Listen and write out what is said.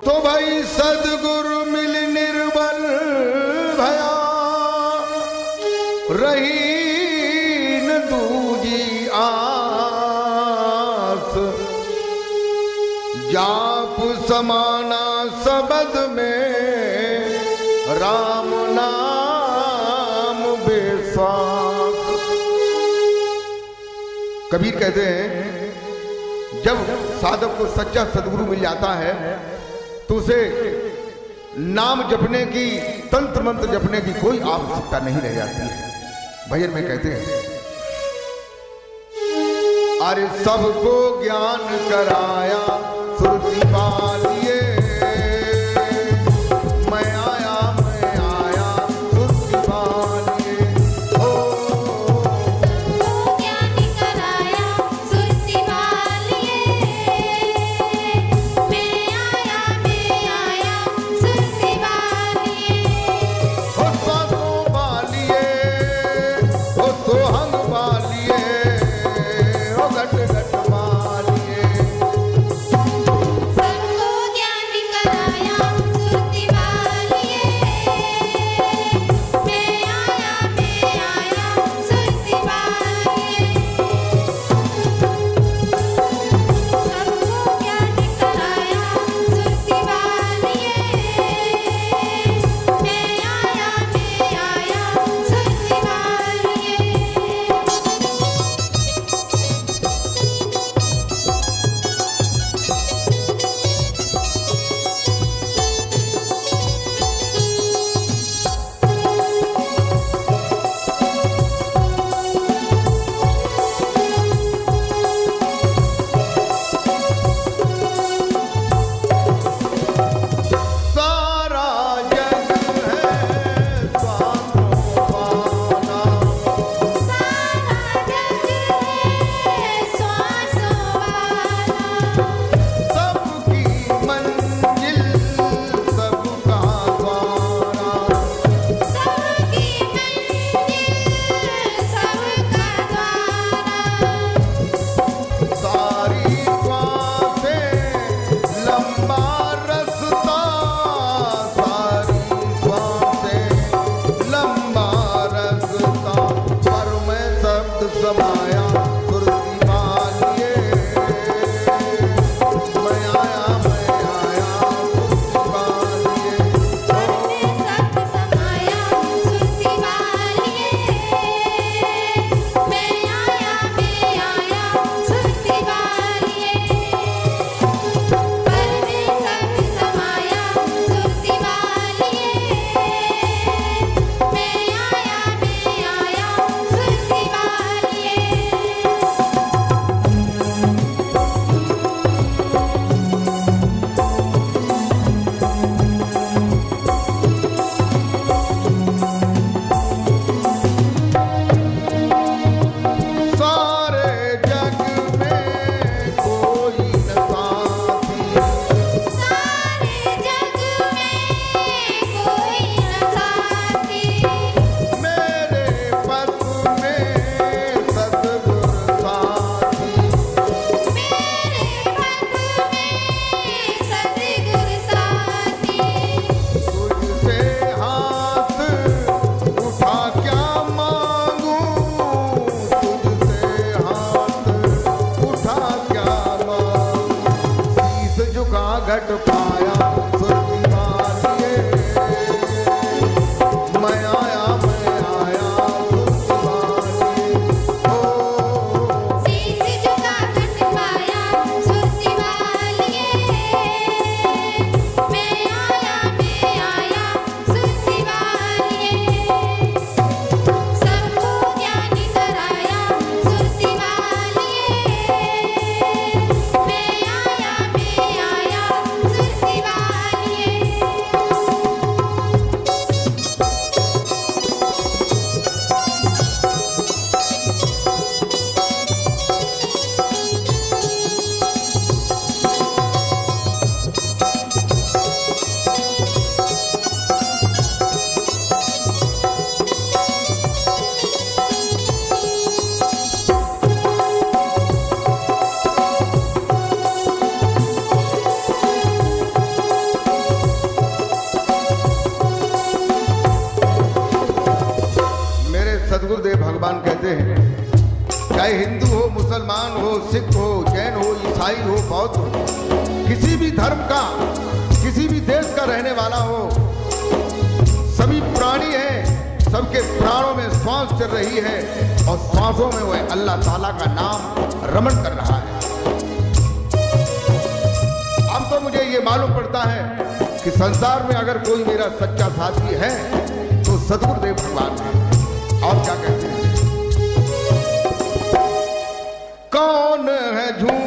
तो भाई सदगुरु मिल निर्बल भया, रही न दूजी आस। जाप समाना सबद में, राम नाम बेस्वास। कबीर कहते हैं जब साधक को सच्चा सदगुरु मिल जाता है तो उसे नाम जपने की, तंत्र मंत्र जपने की कोई आवश्यकता नहीं रह जाती है। भजन में कहते हैं अरे सबको ज्ञान कराया सुरती पालिए, मैं आया सुरती पालिए। ओ ज्ञान कराया सुरती पालिए, मैं आया सुरती पालिए। हो सासों पालिए, हो सोहंग पालिए, हो घट घट पालिए। सबको ज्ञान कराया सुरती पालिए, मैं आया सुरती पालिए। सबको ज्ञान कराया सुरती पालिए, मैं आया सुरती सारा जग है स्वांतों वाला, सारा जग है श्वासों वाला, सबकी मंजिल सबका द्वारा। सबकी मंजिल सबका द्वारा। सारी श्वासें लंबा रास्ता, सारी श्वासें लंबा रास्ता। पर मैं शब्द समाया सुरती पालिए, मैं आया सुरती पालिए। पर में सब समाया सुरती पालिए, मैं आया सुरती पालिए। पर में सब समाया सुरती पालिए, मैं आया सुरती पालिए। सारे जग में कोई न साथी, सारे जग में कोई न साथी, मेरे पथ में सतगुर साथी। मेरे पथ में सतगुर साथी। तुझसे हाथ उठा क्या मांगू, तुझसे हाथ उठा क्या मांगू। शीश झुका घट पाया सुरती पालिए, मैं आया सुरती पालिए। ओ शीश झुका घट पाया सुरती पालिए, मैं आया सुरती पालिए। सबको ज्ञान कराया सुरती पालिए, मैं आया सुरती पालिए। भगवान कहते हैं, चाहे हिंदू हो, मुसलमान हो, सिख हो, जैन हो, ईसाई हो, बौद्ध हो, किसी भी धर्म का, किसी भी देश का रहने वाला हो, सभी प्राणी हैं, सबके प्राणों में श्वास चल रही है और श्वासों में वह अल्लाह ताला का नाम रमण कर रहा है। अब तो मुझे ये मालूम पड़ता है कि संसार में अगर कोई मेरा सच्चा साथी है तो सदगुरुदेव भगवान है। और क्या कहते हैं, कौन है झूठ